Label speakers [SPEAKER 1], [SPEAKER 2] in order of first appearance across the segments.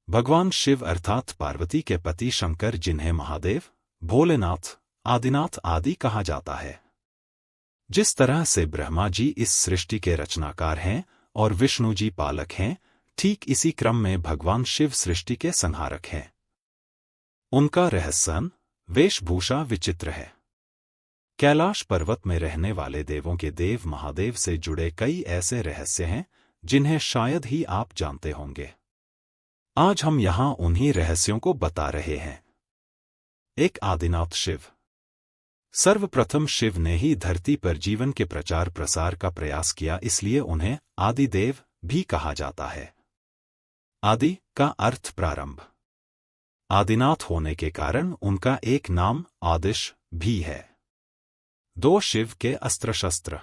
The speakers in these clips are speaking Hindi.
[SPEAKER 1] भगवान शिव अर्थात पार्वती के पति शंकर, जिन्हें महादेव, भोलेनाथ, आदिनाथ आदि कहा जाता है। जिस तरह से ब्रह्मा जी इस सृष्टि के रचनाकार हैं और विष्णु जी पालक हैं, ठीक इसी क्रम में भगवान शिव सृष्टि के संहारक हैं। उनका रहस्यन, वेशभूषा विचित्र है। कैलाश पर्वत में रहने वाले देवों के देव महादेव से जुड़े कई ऐसे रहस्य हैं जिन्हें शायद ही आप जानते होंगे। आज हम यहां उन्हीं रहस्यों को बता रहे हैं। एक आदिनाथ शिव। सर्वप्रथम शिव ने ही धरती पर जीवन के प्रचार प्रसार का प्रयास किया, इसलिए उन्हें आदिदेव भी कहा जाता है। आदि का अर्थ प्रारंभ। आदिनाथ होने के कारण उनका एक नाम आदिश भी है। दो शिव के अस्त्र शस्त्र।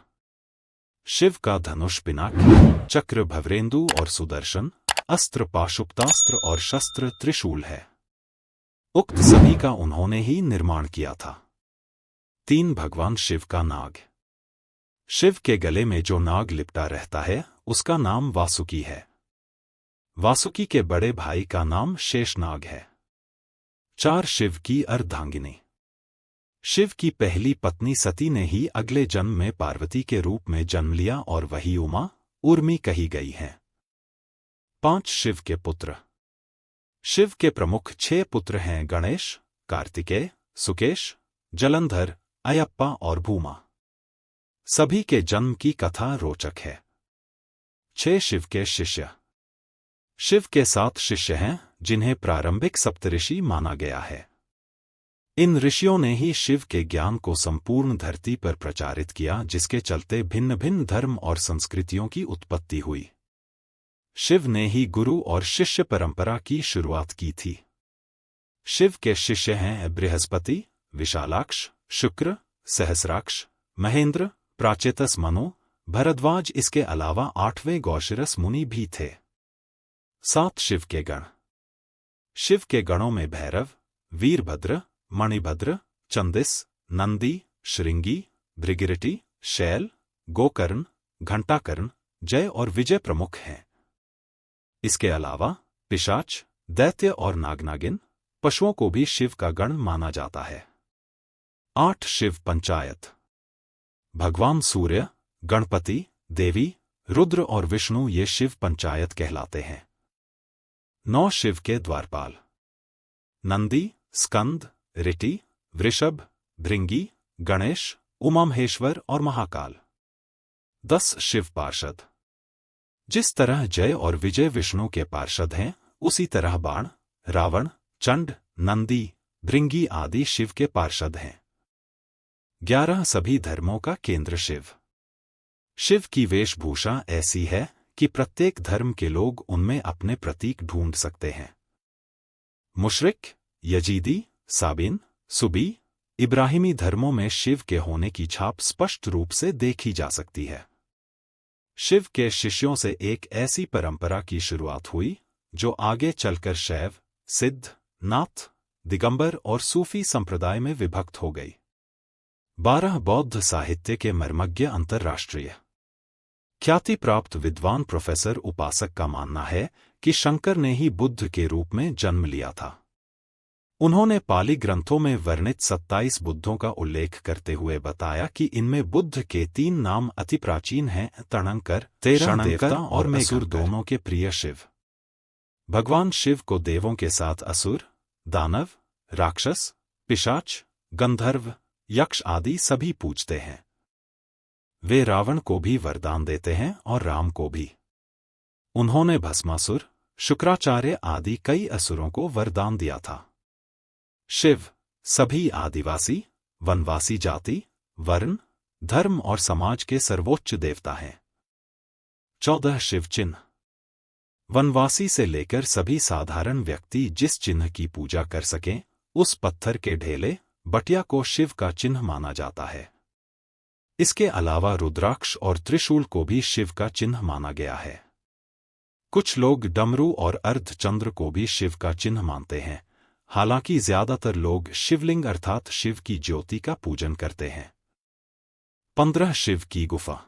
[SPEAKER 1] शिव का धनुष पिनाक, चक्र भवरेंदु और सुदर्शन, अस्त्र पाशुपतास्त्र और शस्त्र त्रिशूल है। उक्त सभी का उन्होंने ही निर्माण किया था। 3 भगवान शिव का नाग। शिव के गले में जो नाग लिपटा रहता है उसका नाम वासुकी है। वासुकी के बड़े भाई का नाम शेषनाग है। 4 शिव की अर्धांगिनी। शिव की पहली पत्नी सती ने ही अगले जन्म में पार्वती के रूप में जन्म लिया और वही उमा, उर्मी कही गई हैं। 5 शिव के पुत्र। शिव के प्रमुख 6 पुत्र हैं: गणेश, कार्तिकेय, सुकेश, जलंधर, अयप्पा और भूमा। सभी के जन्म की कथा रोचक है। 6 शिव के शिष्य। शिव के 7 शिष्य हैं जिन्हें प्रारंभिक सप्तऋषि माना गया है। इन ऋषियों ने ही शिव के ज्ञान को संपूर्ण धरती पर प्रचारित किया, जिसके चलते भिन्न भिन्न धर्म और संस्कृतियों की उत्पत्ति हुई। शिव ने ही गुरु और शिष्य परंपरा की शुरुआत की थी। शिव के शिष्य हैं बृहस्पति, विशालाक्ष, शुक्र, सहस्राक्ष, महेंद्र, प्राचेतस मनु, भरद्वाज। इसके अलावा 8वें गौशिरस मुनि भी थे। 7 शिव के गण। शिव के गणों में भैरव, वीरभद्र, मणिभद्र, चंदिस, नंदी, श्रृंगी, भृगिरटी, शैल, गोकर्ण, घंटाकर्ण, जय और विजय प्रमुख हैं। इसके अलावा पिशाच, दैत्य और नागनागिन, पशुओं को भी शिव का गण माना जाता है। 8 शिव पंचायत। भगवान सूर्य, गणपति, देवी, रुद्र और विष्णु ये शिव पंचायत कहलाते हैं। 9 शिव के द्वारपाल। नंदी, स्कंद, ऋषि, वृषभ, भृंगी, गणेश, उमामहेश्वर और महाकाल। 10 शिव पार्षद। जिस तरह जय और विजय विष्णु के पार्षद हैं, उसी तरह बाण, रावण, चंड, नंदी, भृंगी आदि शिव के पार्षद हैं। 11 सभी धर्मों का केंद्र शिव। शिव की वेशभूषा ऐसी है कि प्रत्येक धर्म के लोग उनमें अपने प्रतीक ढूंढ सकते हैं। मुशरिक, यजीदी, साबिन, सुबी, इब्राहिमी धर्मों में शिव के होने की छाप स्पष्ट रूप से देखी जा सकती है। शिव के शिष्यों से एक ऐसी परंपरा की शुरुआत हुई जो आगे चलकर शैव, सिद्ध, नाथ, दिगंबर और सूफी संप्रदाय में विभक्त हो गई। 12 बौद्ध साहित्य के मर्मज्ञ अंतर्राष्ट्रीय ख्याति प्राप्त विद्वान प्रोफेसर उपासक का मानना है कि शंकर ने ही बुद्ध के रूप में जन्म लिया था। उन्होंने पाली ग्रंथों में वर्णित 27 बुद्धों का उल्लेख करते हुए बताया कि इनमें बुद्ध के 3 नाम अति प्राचीन हैं: तरणंकर, देवता और असुर दोनों के प्रिय शिव। भगवान शिव को देवों के साथ असुर, दानव, राक्षस, पिशाच, गंधर्व, यक्ष आदि सभी पूजते हैं। वे रावण को भी वरदान देते हैं और राम को भी। उन्होंने भस्मासुर, शुक्राचार्य आदि कई असुरों को वरदान दिया था। शिव सभी आदिवासी, वनवासी जाति, वर्ण, धर्म और समाज के सर्वोच्च देवता हैं। 14 शिव चिन्ह। वनवासी से लेकर सभी साधारण व्यक्ति जिस चिन्ह की पूजा कर सकें, उस पत्थर के ढेले, बटिया को शिव का चिन्ह माना जाता है। इसके अलावा रुद्राक्ष और त्रिशूल को भी शिव का चिन्ह माना गया है। कुछ लोग डमरू और अर्धचंद्र को भी शिव का चिन्ह मानते हैं, हालांकि ज्यादातर लोग शिवलिंग अर्थात शिव की ज्योति का पूजन करते हैं। 15 शिव की गुफा।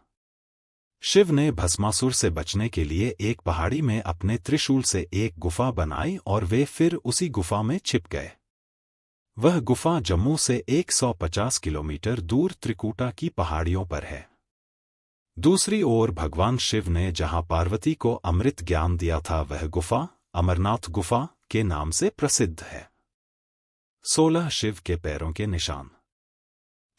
[SPEAKER 1] शिव ने भस्मासुर से बचने के लिए एक पहाड़ी में अपने त्रिशूल से एक गुफा बनाई और वे फिर उसी गुफा में छिप गए। वह गुफा जम्मू से 150 किलोमीटर दूर त्रिकूटा की पहाड़ियों पर है। दूसरी ओर भगवान शिव ने जहां पार्वती को अमृत ज्ञान दिया था वह गुफा अमरनाथ गुफा के नाम से प्रसिद्ध है। 16 शिव के पैरों के निशान।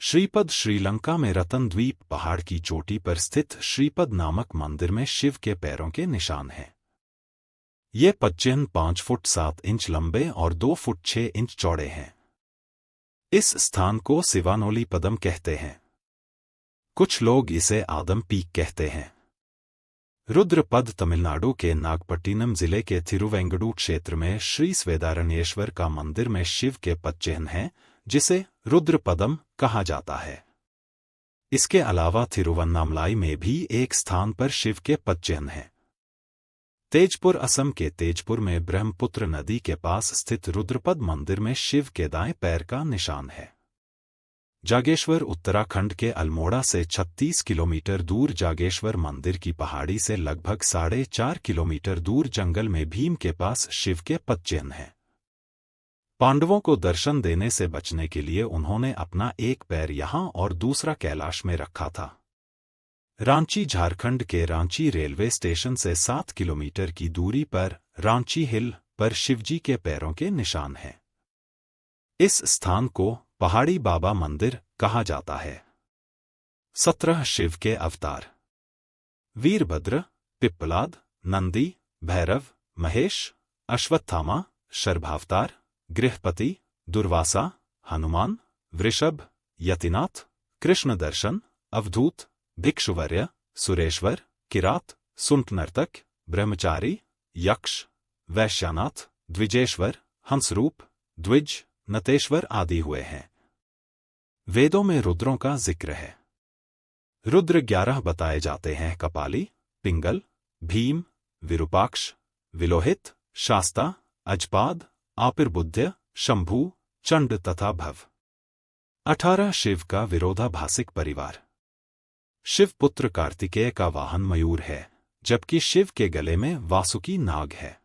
[SPEAKER 1] श्रीपद श्रीलंका में रतन द्वीप पहाड़ की चोटी पर स्थित श्रीपद नामक मंदिर में शिव के पैरों के निशान हैं। ये पदचिह्न 5 फुट 7 इंच लंबे और 2 फुट 6 इंच चौड़े हैं। इस स्थान को सिवानोली पदम कहते हैं। कुछ लोग इसे आदम पीक कहते हैं। रुद्रपद तमिलनाडु के नागपट्टिनम जिले के थिरुवेंगडू क्षेत्र में श्री स्वेदारण्येश्वर का मंदिर में शिव के पदचिह्न हैं, जिसे रुद्रपदम कहा जाता है। इसके अलावा थिरुवन्नामलाई में भी एक स्थान पर शिव के पदचिह्न हैं। तेजपुर असम के तेजपुर में ब्रह्मपुत्र नदी के पास स्थित रुद्रपद मंदिर में शिव के दाएं पैर का निशान है। जागेश्वर उत्तराखंड के अल्मोड़ा से 36 किलोमीटर दूर जागेश्वर मंदिर की पहाड़ी से लगभग 4.5 किलोमीटर दूर जंगल में भीम के पास शिव के पदचिह्न हैं। पांडवों को दर्शन देने से बचने के लिए उन्होंने अपना एक पैर यहां और दूसरा कैलाश में रखा था। रांची झारखंड के रांची रेलवे स्टेशन से 7 किलोमीटर की दूरी पर रांची हिल पर शिवजी के पैरों के निशान हैं। इस स्थान को पहाड़ी बाबा मंदिर कहा जाता है। 17 शिव के अवतार। वीरभद्र, पिप्पलाद, नंदी, भैरव, महेश, अश्वत्थामा, शर्भावतार, गृहपति, दुर्वासा, हनुमान, वृषभ, यतिनाथ, कृष्ण दर्शन, अवधूत, भिक्षुवर्य, सुरेश्वर, किरात, सुंठ नर्तक, ब्रह्मचारी, यक्ष, वैश्यानाथ, द्विजेश्वर, हंसरूप, द्विज, नतेश्वर आदि हुए हैं। वेदों में रुद्रों का जिक्र है। रुद्र 11 बताए जाते हैं: कपाली, पिंगल, भीम, विरूपाक्ष, विलोहित, शास्ता, अजपाद, आपिर्बुद्ध, शंभु, चंड तथा भव। 18 शिव का विरोधाभासिक परिवार। शिवपुत्र कार्तिकेय का वाहन मयूर है, जबकि शिव के गले में वासुकी नाग है।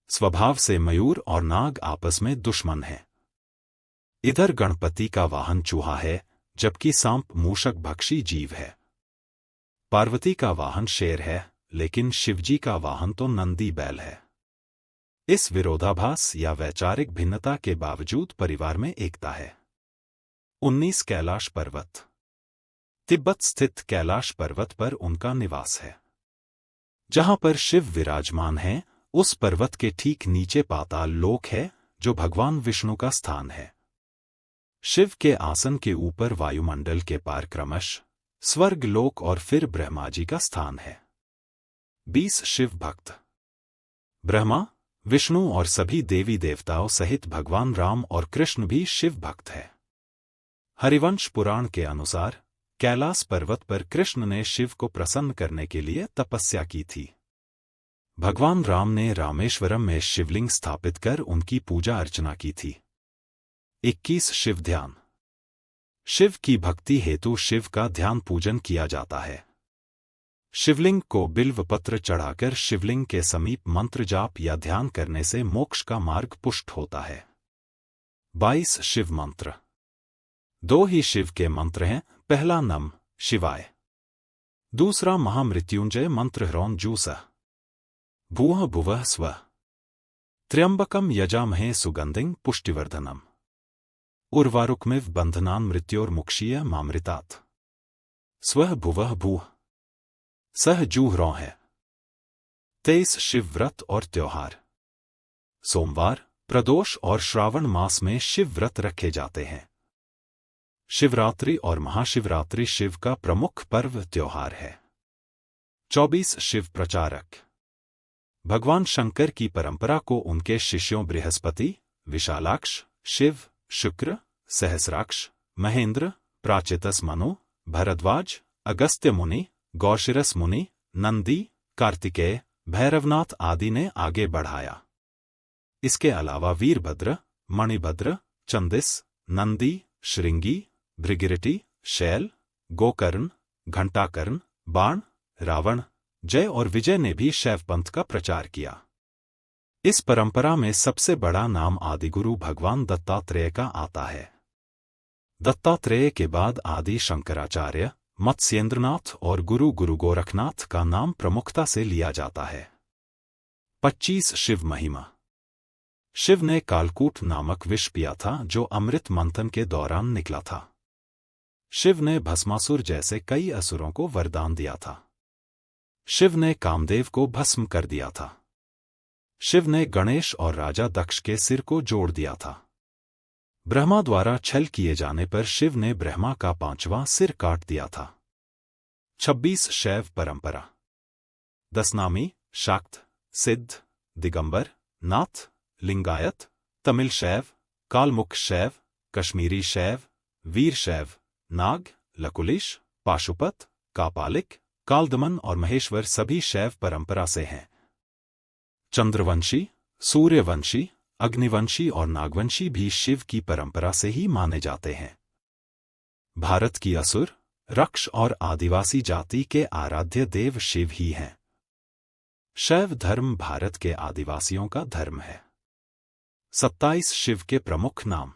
[SPEAKER 1] स्वभाव से मयूर और नाग आपस में दुश्मन हैं। इधर गणपति का वाहन चूहा है, जबकि सांप मूषक भक्षी जीव है। पार्वती का वाहन शेर है, लेकिन शिवजी का वाहन तो नंदी बैल है। इस विरोधाभास या वैचारिक भिन्नता के बावजूद परिवार में एकता है। 19 कैलाश पर्वत। तिब्बत स्थित कैलाश पर्वत पर उनका निवास है। जहां पर शिव विराजमान हैं, उस पर्वत के ठीक नीचे पाताल लोक है, जो भगवान विष्णु का स्थान है। शिव के आसन के ऊपर वायुमंडल के पार क्रमश स्वर्ग लोक और फिर ब्रह्मा जी का स्थान है। 20 शिव भक्त। ब्रह्मा, विष्णु और सभी देवी देवताओं सहित भगवान राम और कृष्ण भी शिव भक्त है। हरिवंश पुराण के अनुसार कैलाश पर्वत पर कृष्ण ने शिव को प्रसन्न करने के लिए तपस्या की थी। भगवान राम ने रामेश्वरम में शिवलिंग स्थापित कर उनकी पूजा अर्चना की थी। 21 शिव ध्यान। शिव की भक्ति हेतु शिव का ध्यान पूजन किया जाता है। शिवलिंग को बिल्व पत्र चढ़ाकर शिवलिंग के समीप मंत्र जाप या ध्यान करने से मोक्ष का मार्ग पुष्ट होता है। 22 शिव मंत्र। 2 ही शिव के मंत्र हैं। पहला नम शिवाय, दूसरा महामृत्युंजय मंत्र ह्रौं जूसः भूः भुवः स्वः, त्र्यंबकम यजामहे सुगंधिं पुष्टिवर्धनम, उर्वारुकमिव बंधनान् मृत्योर्मुक्षीय मामृतात्, स्वः भुवः भूः। सह जू ह्रौं है। 23 शिव व्रत और त्योहार। सोमवार, प्रदोष और श्रावण मास में शिव व्रत रखे जाते हैं। शिवरात्रि और महाशिवरात्रि शिव का प्रमुख पर्व त्योहार है। 24 शिव प्रचारक। भगवान शंकर की परंपरा को उनके शिष्यों बृहस्पति, विशालाक्ष, शिव, शुक्र, सहस्राक्ष, महेंद्र, प्राचितस मनु, भरद्वाज, अगस्त्य मुनि, गौशिरस मुनि, नंदी, कार्तिकेय, भैरवनाथ आदि ने आगे बढ़ाया। इसके अलावा वीरभद्र, मणिभद्र, चंदिस, नंदी, श्रृंगी, भृगिरटी, शैल, गोकर्ण, घंटाकर्ण, बाण, रावण, जय और विजय ने भी शैव पंथ का प्रचार किया। इस परंपरा में सबसे बड़ा नाम आदिगुरु भगवान दत्तात्रेय का आता है। दत्तात्रेय के बाद आदि शंकराचार्य, मत्स्येंद्रनाथ और गुरु गुरु गोरखनाथ का नाम प्रमुखता से लिया जाता है। 25 शिव महिमा। शिव ने कालकूट नामक विष पिया था जो अमृत मंथन के दौरान निकला था। शिव ने भस्मासुर जैसे कई असुरों को वरदान दिया था। शिव ने कामदेव को भस्म कर दिया था। शिव ने गणेश और राजा दक्ष के सिर को जोड़ दिया था। ब्रह्मा द्वारा छल किए जाने पर शिव ने ब्रह्मा का 5वां सिर काट दिया था। 26 शैव परंपरा। दशनामी, शाक्त, सिद्ध, दिगंबर, नाथ, लिंगायत, तमिल शैव, कालमुख शैव, कश्मीरी शैव, वीर शैव, नाग, लकुलिश, पाशुपत, कापालिक, कालदमन और महेश्वर सभी शैव परंपरा से हैं। चंद्रवंशी, सूर्यवंशी, अग्निवंशी और नागवंशी भी शिव की परंपरा से ही माने जाते हैं। भारत की असुर, रक्ष और आदिवासी जाति के आराध्य देव शिव ही हैं। शैव धर्म भारत के आदिवासियों का धर्म है। 27 शिव के प्रमुख नाम।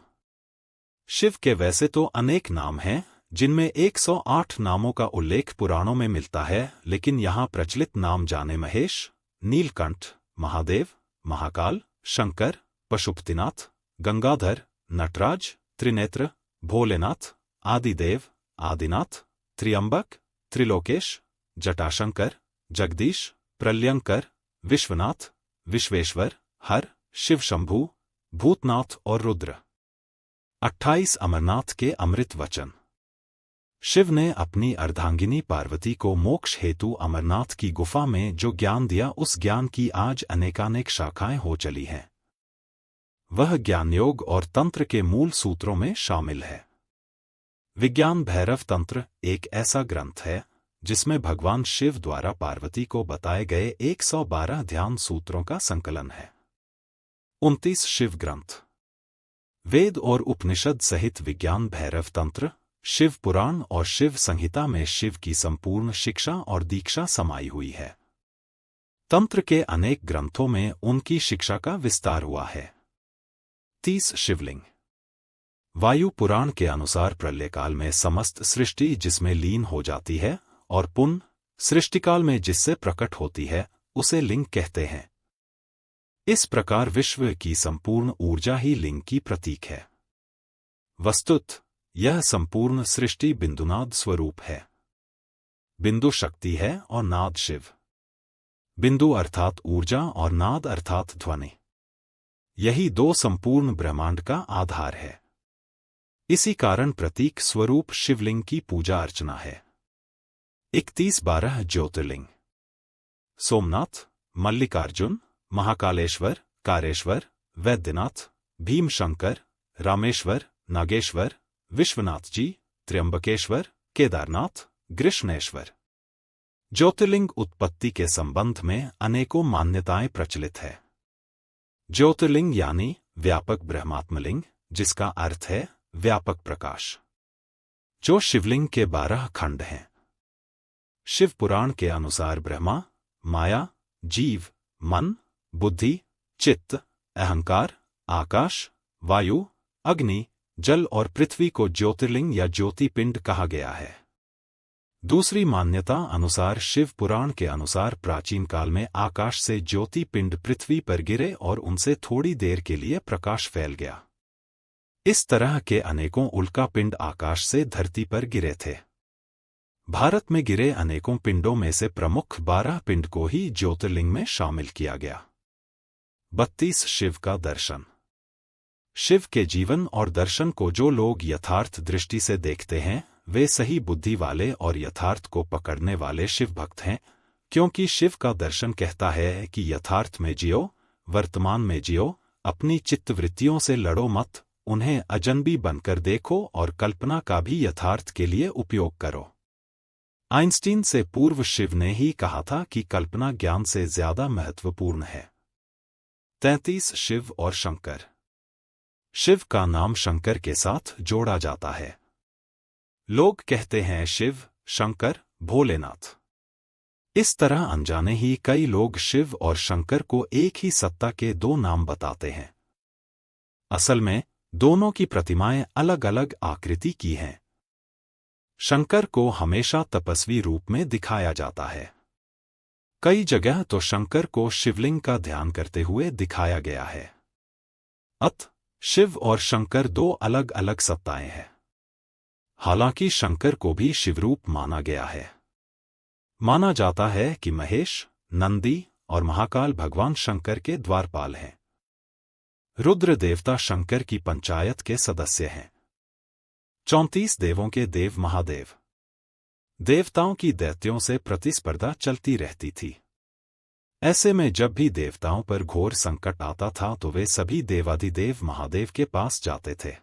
[SPEAKER 1] शिव के वैसे तो अनेक नाम हैं, जिनमें 108 नामों का उल्लेख पुराणों में मिलता है, लेकिन यहाँ प्रचलित नाम जाने महेश, नीलकंठ, महादेव, महाकाल, शंकर, पशुपतिनाथ, गंगाधर, नटराज, त्रिनेत्र, भोलेनाथ, आदिदेव, आदिनाथ, त्र्यंबक, त्रिलोकेश, जटाशंकर, जगदीश, प्रलयंकर, विश्वनाथ, विश्वेश्वर, हर, शिव शंभु, भूतनाथ और रुद्र। 28 अमरनाथ के अमृत वचन। शिव ने अपनी अर्धांगिनी पार्वती को मोक्ष हेतु अमरनाथ की गुफा में जो ज्ञान दिया, उस ज्ञान की आज अनेकानेक शाखाएं हो चली हैं। वह ज्ञानयोग और तंत्र के मूल सूत्रों में शामिल है। विज्ञान भैरव तंत्र एक ऐसा ग्रंथ है जिसमें भगवान शिव द्वारा पार्वती को बताए गए 112 ध्यान सूत्रों का संकलन है। 29 शिव ग्रंथ। वेद और उपनिषद सहित विज्ञान भैरव तंत्र, शिव पुराण और शिव संहिता में शिव की संपूर्ण शिक्षा और दीक्षा समाई हुई है। तंत्र के अनेक ग्रंथों में उनकी शिक्षा का विस्तार हुआ है। 30 शिवलिंग। वायु पुराण के अनुसार प्रलयकाल में समस्त सृष्टि जिसमें लीन हो जाती है और पुनः सृष्टिकाल में जिससे प्रकट होती है, उसे लिंग कहते हैं। इस प्रकार विश्व की संपूर्ण ऊर्जा ही लिंग की प्रतीक है। वस्तुतः यह संपूर्ण सृष्टि बिंदुनाद स्वरूप है। बिंदु शक्ति है और नाद शिव। बिंदु अर्थात ऊर्जा और नाद अर्थात ध्वनि। यही दो संपूर्ण ब्रह्मांड का आधार है। इसी कारण प्रतीक स्वरूप शिवलिंग की पूजा अर्चना है। 31-12 ज्योतिर्लिंग। सोमनाथ, मल्लिकार्जुन, महाकालेश्वर, कारेश्वर, वैद्यनाथ, भीमशंकर, रामेश्वर, नागेश्वर, विश्वनाथ जी, त्र्यंबकेश्वर, केदारनाथ, गृष्णेश्वर। ज्योतिर्लिंग उत्पत्ति के संबंध में अनेकों मान्यताएं प्रचलित है। ज्योतिर्लिंग यानी व्यापक ब्रह्मात्मलिंग, जिसका अर्थ है व्यापक प्रकाश, जो शिवलिंग के 12 खंड हैं। शिव पुराण के अनुसार ब्रह्मा, माया, जीव, मन, बुद्धि, चित्त, अहंकार, आकाश, वायु, अग्नि, जल और पृथ्वी को ज्योतिर्लिंग या ज्योतिपिंड कहा गया है। दूसरी मान्यता अनुसार शिव पुराण के अनुसार प्राचीन काल में आकाश से ज्योतिपिंड पृथ्वी पर गिरे और उनसे थोड़ी देर के लिए प्रकाश फैल गया। इस तरह के अनेकों उल्कापिंड आकाश से धरती पर गिरे थे। भारत में गिरे अनेकों पिंडों में से प्रमुख 12 पिंड को ही ज्योतिर्लिंग में शामिल किया गया। 32 शिव का दर्शन। शिव के जीवन और दर्शन को जो लोग यथार्थ दृष्टि से देखते हैं, वे सही बुद्धि वाले और यथार्थ को पकड़ने वाले शिव भक्त हैं, क्योंकि शिव का दर्शन कहता है कि यथार्थ में जियो, वर्तमान में जियो, अपनी चित्तवृत्तियों से लड़ो मत, उन्हें अजनबी बनकर देखो और कल्पना का भी यथार्थ के लिए उपयोग करो। आइंस्टीन से पूर्व शिव ने ही कहा था कि कल्पना ज्ञान से ज्यादा महत्वपूर्ण है। 33 शिव और शंकर। शिव का नाम शंकर के साथ जोड़ा जाता है। लोग कहते हैं शिव, शंकर, भोलेनाथ। इस तरह अनजाने ही कई लोग शिव और शंकर को एक ही सत्ता के दो नाम बताते हैं। असल में दोनों की प्रतिमाएं अलग अलग आकृति की हैं। शंकर को हमेशा तपस्वी रूप में दिखाया जाता है। कई जगह तो शंकर को शिवलिंग का ध्यान करते हुए दिखाया गया है। अतः शिव और शंकर दो अलग अलग सत्ताएं हैं। हालांकि शंकर को भी शिवरूप माना गया है। माना जाता है कि महेश, नंदी और महाकाल भगवान शंकर के द्वारपाल हैं। रुद्र देवता शंकर की पंचायत के सदस्य हैं। 34 देवों के देव महादेव। देवताओं की दैत्यों से प्रतिस्पर्धा चलती रहती थी। ऐसे में जब भी देवताओं पर घोर संकट आता था तो वे सभी देवाधिदेव महादेव के पास जाते थे।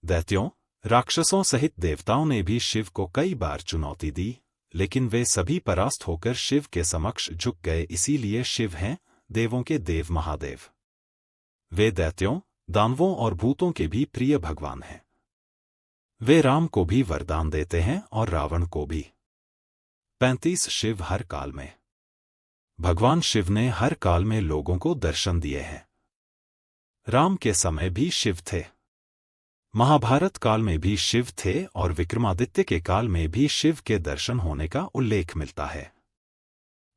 [SPEAKER 1] दैत्यों, राक्षसों सहित देवताओं ने भी शिव को कई बार चुनौती दी, लेकिन वे सभी परास्त होकर शिव के समक्ष झुक गए। इसीलिए शिव हैं देवों के देव महादेव। वे दैत्यों, दानवों और भूतों के भी प्रिय भगवान हैं। वे राम को भी वरदान देते हैं और रावण को भी। 35 शिव हर काल में। भगवान शिव ने हर काल में लोगों को दर्शन दिए हैं। राम के समय भी शिव थे, महाभारत काल में भी शिव थे और विक्रमादित्य के काल में भी शिव के दर्शन होने का उल्लेख मिलता है।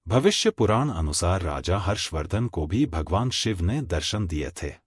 [SPEAKER 1] भविष्य पुराण अनुसार राजा हर्षवर्धन को भी भगवान शिव ने दर्शन दिए थे।